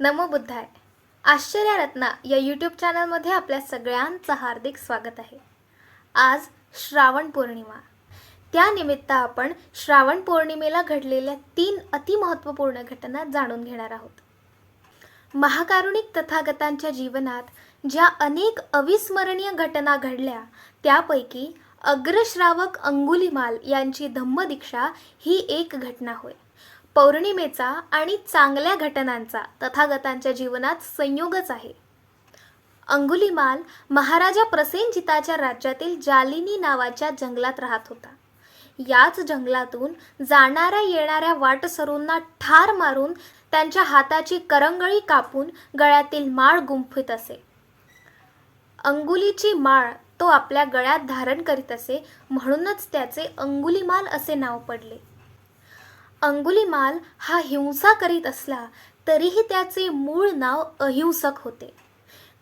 नमो बुद्धाय. आश्चर्यरत्ना या यूट्यूब चॅनलमध्ये आपल्या सगळ्यांचं हार्दिक स्वागत आहे. आज श्रावण पौर्णिमा. त्यानिमित्त आपण श्रावण पौर्णिमेला घडलेल्या 3 अतिमहत्त्वपूर्ण घटना जाणून घेणार आहोत. महाकारुणिक तथागतांच्या जीवनात ज्या अनेक अविस्मरणीय घटना घडल्या त्यापैकी अग्रश्रावक अंगुलीमाल यांची धम्मदीक्षा ही एक घटना होय. पौर्णिमेचा आणि चांगल्या घटनांचा तथागतांच्या जीवनात संयोगच आहे. अंगुलीमाल महाराजा प्रसेनजिताच्या राज्यातील जालिनी नावाच्या जंगलात राहत होता. याच जंगलातून जाणाऱ्या येणाऱ्या वाटसरूंना ठार मारून त्यांच्या हाताची करंगळी कापून गळ्यातील माळ गुंफीत असे. अंगुलीची माळ तो आपल्या गळ्यात धारण करीत असे, म्हणूनच त्याचे अंगुलीमाल असे नाव पडले. अंगुलीमाल हा हिंसा करीत असला तरीही त्याचे मूळ नाव अहिंसक होते.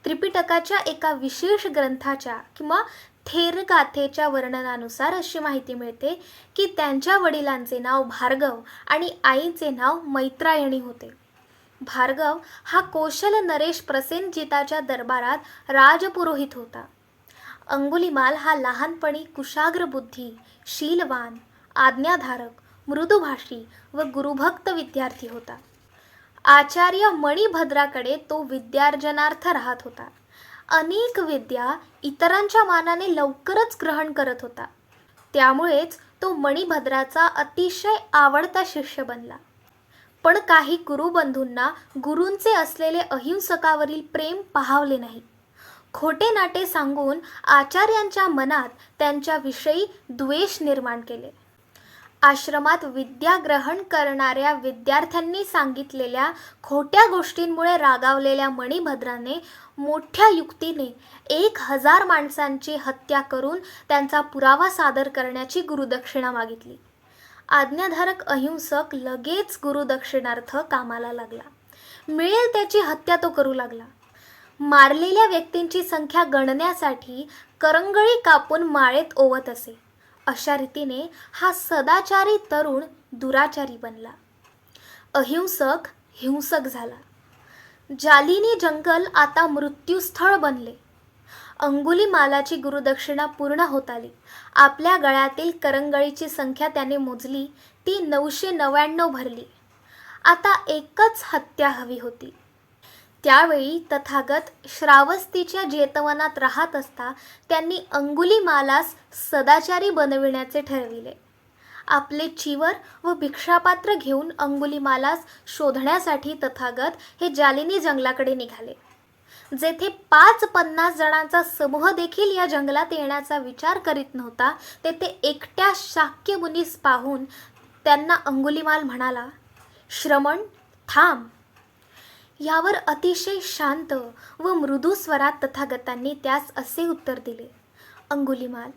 त्रिपिटकाच्या एका विशेष ग्रंथाच्या किंवा थेरगाथेच्या वर्णनानुसार अशी माहिती मिळते की त्यांच्या वडिलांचे नाव भार्गव आणि आईचे नाव मैत्रायणी होते. भार्गव हा कौशल नरेश प्रसेनजिताच्या दरबारात राजपुरोहित होता. अंगुलीमाल हा लहानपणी कुशाग्र बुद्धी, शीलवान, आज्ञाधारक, मृदुभाषी व गुरुभक्त विद्यार्थी होता. आचार्य मणिभद्राकडे तो विद्यार्जनार्थ राहत होता. अनेक विद्या इतरांच्या मानाने लवकरच ग्रहण करत होता. त्यामुळेच तो मणिभद्राचा अतिशय आवडता शिष्य बनला. पण काही गुरुबंधूंना गुरूंचे असलेले अहिंसकावरील प्रेम पाहावले नाही. खोटे नाटे सांगून आचार्यांच्या मनात त्यांच्याविषयी द्वेष निर्माण केले. आश्रमात विद्या ग्रहण करणाऱ्या विद्यार्थ्यांनी सांगितलेल्या खोट्या गोष्टींमुळे रागावलेल्या मणिभद्राने मोठ्या युक्तीने 1000 माणसांची हत्या करून त्यांचा पुरावा सादर करण्याची गुरुदक्षिणा मागितली. आज्ञाधारक अहिंसक लगेच गुरुदक्षिणार्थ कामाला लागला. मिळेल त्याची हत्या तो करू लागला. मारलेल्या व्यक्तींची संख्या गणण्यासाठी करंगळी कापून माळेत ओवत असे. अशा रीतीने हा सदाचारी तरुण दुराचारी बनला. अहिंसक हिंसक झाला. जालिनी जंगल आता मृत्यूस्थळ बनले. अंगुलीमालाची गुरुदक्षिणा पूर्ण होत आली. आपल्या गळ्यातील करंगळीची संख्या त्याने मोजली, ती 999 भरली. आता एकच हत्या हवी होती. त्यावेळी तथागत श्रावस्तीच्या जेतवनात राहत असता त्यांनी अंगुलीमालास सदाचारी बनविण्याचे ठरविले. आपले चिवर व भिक्षापात्र घेऊन अंगुलीमालास शोधण्यासाठी तथागत हे जालिनी जंगलाकडे निघाले. जेथे 5-50 जणांचा समूह देखील या जंगलात येण्याचा विचार करीत नव्हता, तेथे एकट्या शाक्य मुनीस पाहून त्यांना अंगुलीमाल म्हणाला, "श्रमण, थांब." यावर अतिशय शांत व मृदू स्वरात तथागतांनी त्यास असे उत्तर दिले, "अंगुलीमाल,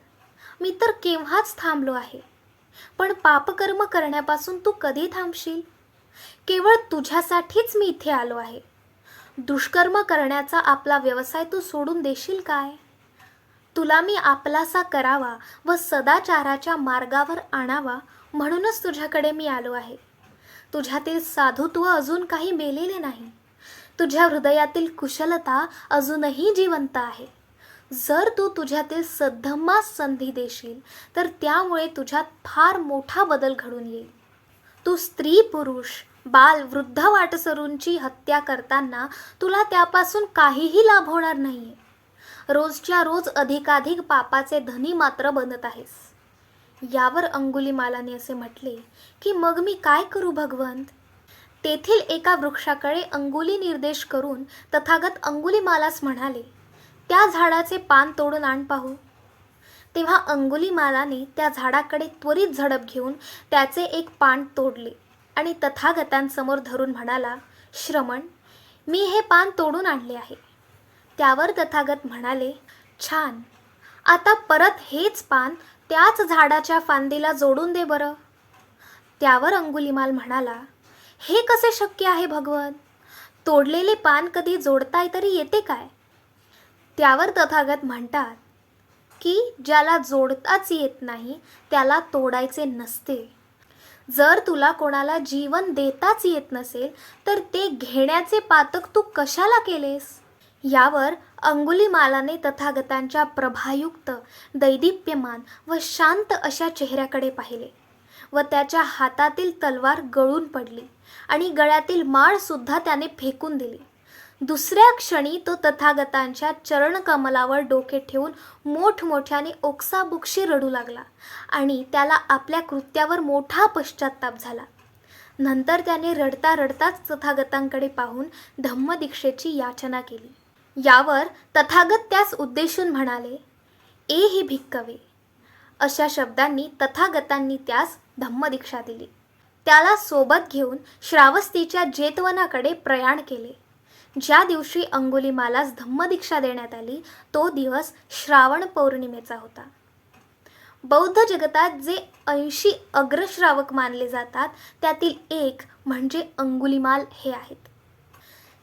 मी तर केव्हाच थांबलो आहे. पण पापकर्म करण्यापासून तू कधी थांबशील? केवळ तुझ्यासाठीच मी इथे आलो आहे. दुष्कर्म करण्याचा आपला व्यवसाय तू सोडून देशील काय? तुला मी आपलासा करावा व सदाचाराच्या मार्गावर आणावा म्हणूनच तुझ्याकडे मी आलो आहे. तुझ्यातील साधुत्व अजून काही मेलेले नाही. तुझ्या हृदयातील कुशलता अजूनही जिवंत आहे. जर तू तुझ्यातील सद्धम्मास संधी देशील तर त्यामुळे तुझ्यात फार मोठा बदल घडून येईल. तू स्त्री, पुरुष, बाल, वृद्ध वाटसरूंची हत्या करताना तुला त्यापासून काहीही लाभ होणार नाहीये. रोजच्या रोज अधिकाधिक पापाचे धनी मात्र बनत आहेस." यावर अंगुलीमालाने असे म्हटले की "मग मी काय करू भगवंत?" तेथील एका वृक्षाकडे अंगुली निर्देश करून तथागत अंगुलीमालास म्हणाले, "त्या झाडाचे पान तोडून आण पाहू." तेव्हा अंगुलीमालाने त्या झाडाकडे त्वरित झडप घेऊन त्याचे एक पान तोडले आणि तथागतांसमोर धरून म्हणाला, "श्रमण, मी हे पान तोडून आणले आहे." त्यावर तथागत म्हणाले, "छान, आता परत हेच पान त्याच झाडाच्या फांदीला जोडून दे बरं." त्यावर अंगुलीमाल म्हणाला, "हे कसे शक्य आहे भगवन? तोडलेले पान कधी जोडताय तरी येते काय?" त्यावर तथागत म्हणतात की ज्याला जोडताच येत नाही त्याला तोडायचे नसते. जर तुला कोणाला जीवन देताच येत नसेल तर ते घेण्याचे पातक तू कशाला केलेस? यावर अंगुलीमालाने तथागतांच्या प्रभायुक्त, दैदिप्यमान व शांत अशा चेहऱ्याकडे पाहिले व त्याच्या हातातील तलवार गळून पडली आणि गळ्यातील माळ सुद्धा त्याने फेकून दिली. दुसऱ्या क्षणी तो तथागतांच्या चरणकमलावर डोके ठेवून मोठमोठ्याने ओक्साबोक्शी रडू लागला आणि त्याला आपल्या कृत्यावर मोठा पश्चात्ताप झाला. नंतर त्याने रडता रडताच तथागतांकडे पाहून धम्मदीक्षेची याचना केली. यावर तथागत त्यास उद्देशून म्हणाले, ए ही भिक्कवे. अशा शब्दांनी तथागतांनी त्यास धम्मदीक्षा दिली. त्याला सोबत घेऊन श्रावस्तीच्या जेतवनाकडे प्रयाण केले. ज्या दिवशी अंगुलीमालास धम्मदीक्षा देण्यात आली तो दिवस श्रावण पौर्णिमेचा होता. बौद्ध जगतात जे 80 अग्रश्रावक मानले जातात त्यातील एक म्हणजे अंगुलीमाल हे आहेत.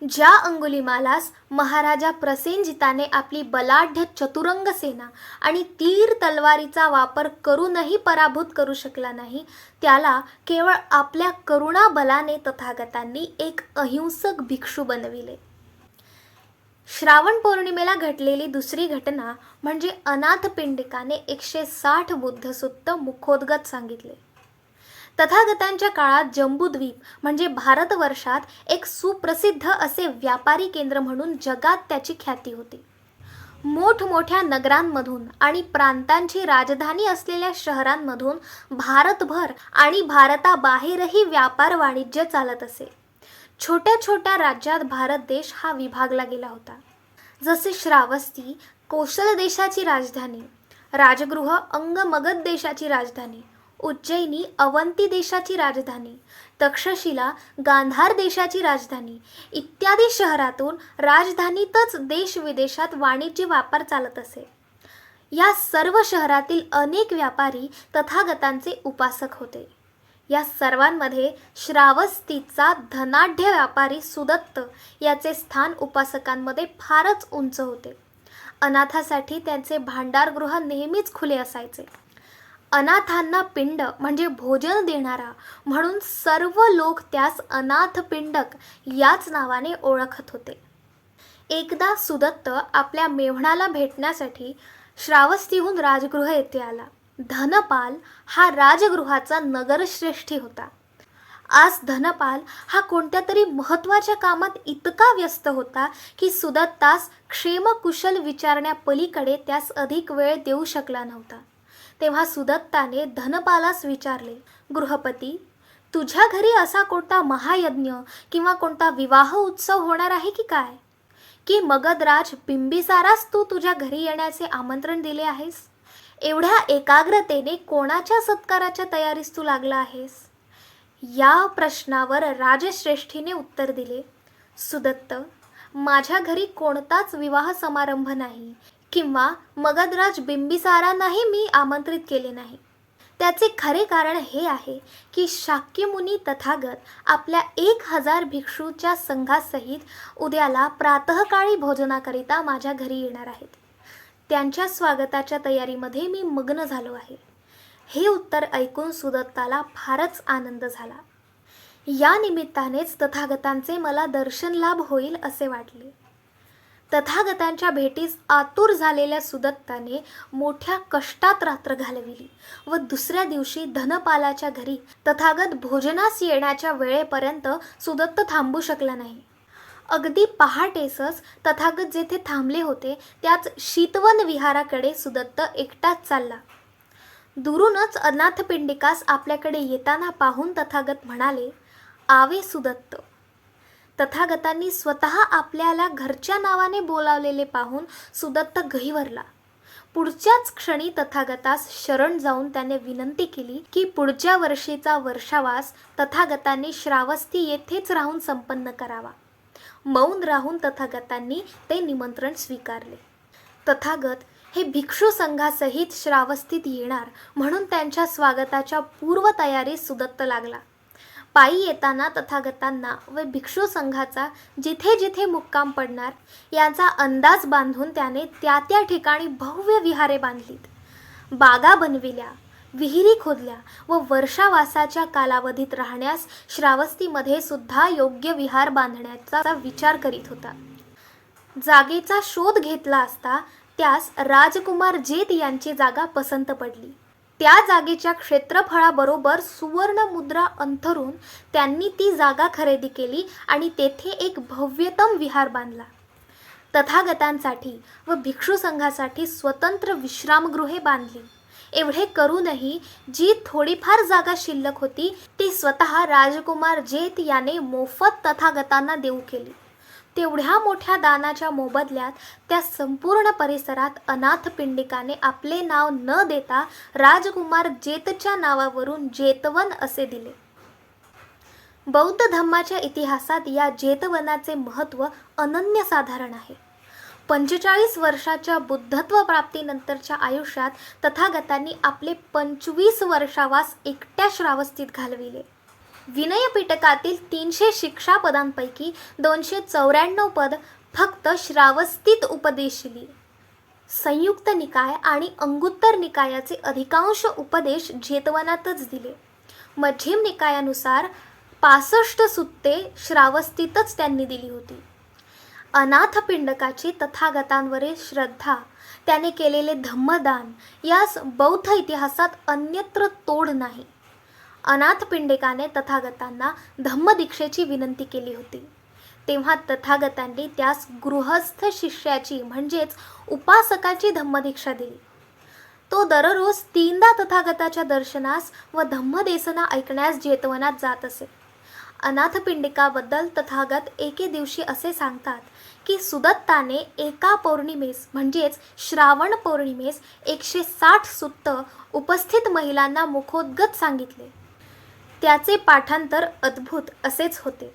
ज्या अंगुलीमालास महाराजा प्रसेनजिताने आपली बलाढ्य चतुरंग सेना आणि तीर तलवारीचा वापर करूनही पराभूत करू शकला नाही, त्याला केवळ आपल्या करुणा बलाने तथागतांनी एक अहिंसक भिक्षू बनविले. श्रावण पौर्णिमेला घडलेली दुसरी घटना म्हणजे अनाथपिंडिकाने 160 बुद्धसूक्त मुखोद्गत सांगितले. तथागतांच्या काळात जंबूद्वीप म्हणजे भारतवर्षात एक सुप्रसिद्ध असे व्यापारी केंद्र म्हणून जगात त्याची ख्याती होती. मोठमोठ्या नगरांमधून आणि प्रांतांची राजधानी असलेल्या शहरांमधून भारतभर आणि भारताबाहेरही व्यापार वाणिज्य चालत असे. छोट्या छोट्या राज्यात भारत देश हा विभागला गेला होता. जसे श्रावस्ती कोशल देशाची राजधानी, राजगृह अंग मगध देशाची राजधानी, उज्जैनी अवंती देशाची राजधानी, तक्षशिला गांधार देशाची राजधानी इत्यादी शहरातून राजधानीतच देश विदेशात वाणिज्य व्यापार चालत असे. या सर्व शहरातील अनेक व्यापारी तथागतांचे उपासक होते. या सर्वांमध्ये श्रावस्तीचा धनाढ्य व्यापारी सुदत्त याचे स्थान उपासकांमध्ये फारच उंच होते. अनाथासाठी त्यांचे भांडारगृह नेहमीच खुले असायचे. अनाथांना पिंड म्हणजे भोजन देणारा म्हणून सर्व लोक त्यास अनाथपिंडक याच नावाने ओळखत होते. एकदा सुदत्त आपल्या मेव्हणाला भेटण्यासाठी श्रावस्तीहून राजगृह येथे आला. धनपाल हा राजगृहाचा नगरश्रेष्ठी होता. आज धनपाल हा कोणत्या तरी महत्त्वाच्या कामात इतका व्यस्त होता की सुदत्तास क्षेमकुशल विचारण्यापलीकडे त्यास अधिक वेळ देऊ शकला नव्हता. तेव्हा सुदत्ताने धनपालास विचारले, गृहपती, तुझ्या घरी असा कोणता महायज्ञ किंवा कोणता विवाह उत्सव होणार आहे की काय? की मगधराज बिंबिसारास तू तुझ्या घरी येण्याचे आमंत्रण दिले आहेस? एवढ्या एकाग्रतेने कोणाच्या सत्काराच्या तयारीस तू लागला आहेस? या प्रश्नावर राजश्रेष्ठीने उत्तर दिले, सुदत्त, माझ्या घरी कोणताच विवाह समारंभ नाही किंवा मगधराज बिंबिसारांनाही मी आमंत्रित केले नाही. त्याचे खरे कारण हे आहे की शाक्यमुनी तथागत आपल्या 1000 भिक्षूच्या संघासहित उद्याला प्रातःकाळी भोजनाकरिता माझ्या घरी येणार आहेत. त्यांच्या स्वागताच्या तयारीमध्ये मी मग्न झालो आहे. हे उत्तर ऐकून सुदत्ताला फारच आनंद झाला. या निमित्तानेच तथागतांचे मला दर्शन लाभ होईल असे वाटले. तथागतांच्या भेटीस आतुर झालेल्या सुदत्ताने मोठ्या कष्टात रात्र घालविली व दुसऱ्या दिवशी धनपालाच्या घरी तथागत भोजनास येण्याच्या वेळेपर्यंत सुदत्त थांबू शकला नाही. अगदी पहाटेसच तथागत जेथे थांबले होते त्याच शीतवन विहाराकडे सुदत्त एकटाच चालला. दुरूनच अनाथपिंडिकास आपल्याकडे येताना पाहून तथागत म्हणाले, आवे सुदत्त. तथागतांनी स्वतः आपल्याला घरच्या नावाने बोलावलेले पाहून सुदत्त गहिवरला. पुढच्याच क्षणी तथागतास शरण जाऊन त्याने विनंती केली की पुढच्या वर्षीचा वर्षावास तथागतांनी श्रावस्ती येथेच राहून संपन्न करावा. मौन राहून तथागतांनी ते निमंत्रण स्वीकारले. तथागत हे भिक्षू संघासहित श्रावस्तीत येणार म्हणून त्यांच्या स्वागताच्या पूर्वतयारीस सुदत्त लागला. पायी येताना तथागतांना व भिक्षू संघाचा जिथे जिथे मुक्काम पडणार याचा अंदाज बांधून त्याने त्या त्या ठिकाणी भव्य विहारे बांधलीत, बागा बनविल्या, विहिरी खोदल्या व वर्षावासाच्या कालावधीत राहण्यास श्रावस्तीमध्ये सुद्धा योग्य विहार बांधण्याचा विचार करीत होता. जागेचा शोध घेतला असता त्यास राजकुमार जेत यांची जागा पसंत पडली. त्या जागेच्या क्षेत्रफळाबरोबर सुवर्ण मुद्रा अंथरून त्यांनी ती जागा खरेदी केली आणि तेथे एक भव्यतम विहार बांधला. तथागतांसाठी व भिक्षू संघासाठी स्वतंत्र विश्रामगृहे बांधली. एवढे करूनही जी थोडीफार जागा शिल्लक होती ती स्वतः राजकुमार जेत याने मोफत तथागतांना देऊ केली. तेवढ्या मोठ्या दानाच्या मोबदल्यात त्या संपूर्ण परिसरात अनाथ पिंडिकाने आपले नाव न देता राजकुमार जेतच्या नावावरून जेतवन असे दिले. बौद्ध धम्माच्या इतिहासात या जेतवनाचे महत्त्व अनन्यसाधारण आहे. 45 वर्षाच्या बुद्धत्व प्राप्तीनंतरच्या आयुष्यात तथागतांनी आपले 25 वर्षावास एकट्या श्रावस्तीत घालविले. विनयपिटकातील 300 शिक्षापदांपैकी 294 पद फक्त श्रावस्तीत उपदेशिली. संयुक्त निकाय आणि अंगुत्तर निकायाचे अधिकांश उपदेश जेतवनातच दिले. मध्यम निकायानुसार 65 सुत्ते श्रावस्तीतच त्यांनी दिली होती. अनाथ पिंडकाची तथागतांवरील श्रद्धा, त्याने केलेले धम्मदान यास बौद्ध इतिहासात अन्यत्र तोड नाही. अनाथ पिंडिकाने तथागतांना धम्मदीक्षेची विनंती केली होती. तेव्हा तथागतांनी त्यास गृहस्थ शिष्याची म्हणजेच उपासकाची धम्मदीक्षा दिली. तो दररोज 3दा तथागताच्या दर्शनास व धम्मदेसना ऐकण्यास जेतवनात जात असे. अनाथ पिंडिकाबद्दल तथागत एके दिवशी असे सांगतात की सुदत्ताने एका पौर्णिमेस म्हणजेच श्रावण पौर्णिमेस 160 सुत्त उपस्थित महिलांना मुखोद्गत सांगितले. त्याचे पाठांतर अद्भुत असेच होते.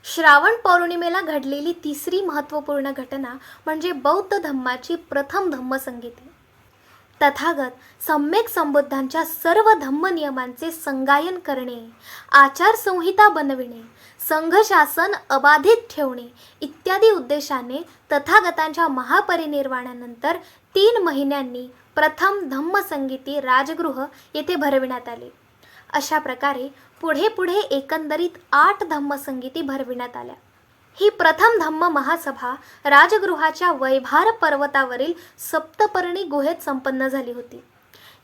श्रावण पौर्णिमेला घडलेली तिसरी महत्त्वपूर्ण घटना म्हणजे बौद्ध धम्माची प्रथम धम्मसंगीती. तथागत सम्यक संबुद्धांच्या सर्व धम्मनियमांचे संगायन करणे, आचारसंहिता बनविणे, संघशासन अबाधित ठेवणे इत्यादी उद्देशाने तथागतांच्या महापरिनिर्वाणानंतर 3 महिन्यांनी प्रथम धम्मसंगीती राजगृह येथे भरविण्यात आले. अशा प्रकारे पुढे एकंदरीत 8 धम्मसंगीती भरविण्यात आल्या. ही प्रथम धम्म महासभा राजगृहाच्या वैभार पर्वतावरील सप्तपर्णी गुहेत संपन्न झाली होती.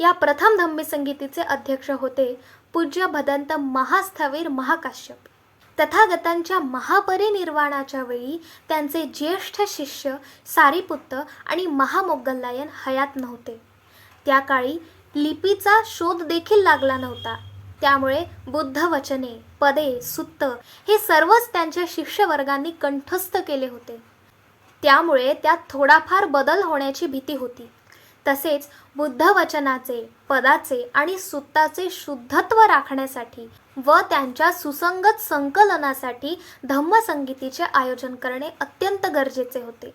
या प्रथम धम्मसंगीतीचे अध्यक्ष होते पूज्य भदंत महास्थवीर महाकाश्यप. तथागतांच्या महापरिनिर्वाणाच्या वेळी त्यांचे ज्येष्ठ शिष्य सारिपुत्त आणि महामोग्गल्लायन हयात नव्हते. त्या काळी लिपीचा शोध देखील लागला नव्हता. त्यामुळे बुद्ध वचने, पदे, सुत्त हे सर्वच त्यांच्या शिष्यवर्गांनी कंठस्थ केले होते. त्यामुळे त्यात थोडाफार बदल होण्याची भीती होती. तसेच बुद्ध वचनाचे, पदाचे आणि सुत्ताचे शुद्धत्व राखण्यासाठी व त्यांच्या सुसंगत संकलनासाठी धम्मसंगीतीचे आयोजन करणे अत्यंत गरजेचे होते.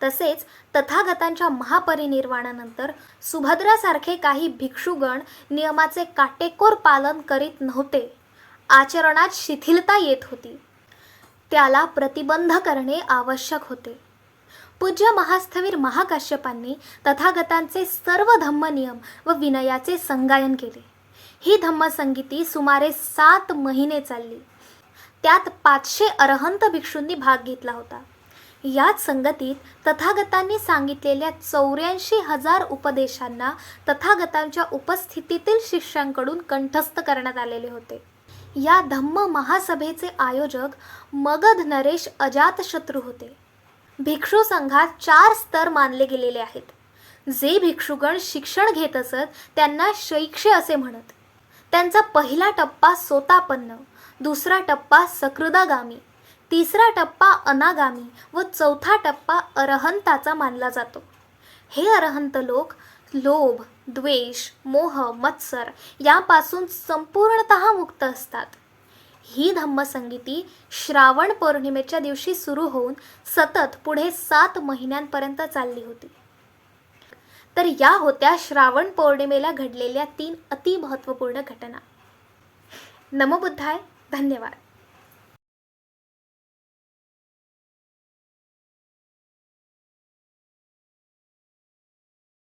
तसेच तथागतांच्या महापरिनिर्वाणानंतर सुभद्रासारखे काही भिक्षुगण नियमाचे काटेकोर पालन करीत नव्हते. आचरणात शिथिलता येत होती. त्याला प्रतिबंध करणे आवश्यक होते. पूज्य महास्थवीर महाकाश्यपांनी तथागतांचे सर्व धम्मनियम व विनयाचे संगायन केले. ही धम्मसंगीती सुमारे 7 महिने चालली. त्यात 500 अरहंत भिक्षूंनी भाग घेतला होता. याच संगतीत तथागतांनी सांगितलेल्या 84,000 उपदेशांना तथागतांच्या उपस्थितीतील शिष्यांकडून कंठस्थ करण्यात आलेले होते. या धम्म महासभेचे आयोजक मगध नरेश अजातशत्रू होते. भिक्षू संघात 4 स्तर मानले गेलेले आहेत. जे भिक्षुगण शिक्षण घेत असत त्यांना शैक्ष्य असे म्हणत. त्यांचा पहिला टप्पा सोतापन्न, दुसरा टप्पा सकृदागामी, तिसरा टप्पा अनागामी व चौथा टप्पा अरहंताचा मानला जातो. हे अरहंत लोक लोभ, द्वेष, मोह, मत्सर यापासून संपूर्णतः मुक्त असतात. ही धम्मसंगीती श्रावण पौर्णिमेच्या दिवशी सुरू होऊन सतत पुढे 7 महिन्यांपर्यंत चालली होती. तर या होत्या श्रावण पौर्णिमेला घडलेल्या 3 अति महत्त्वपूर्ण घटना. नमो बुद्धाय. धन्यवाद.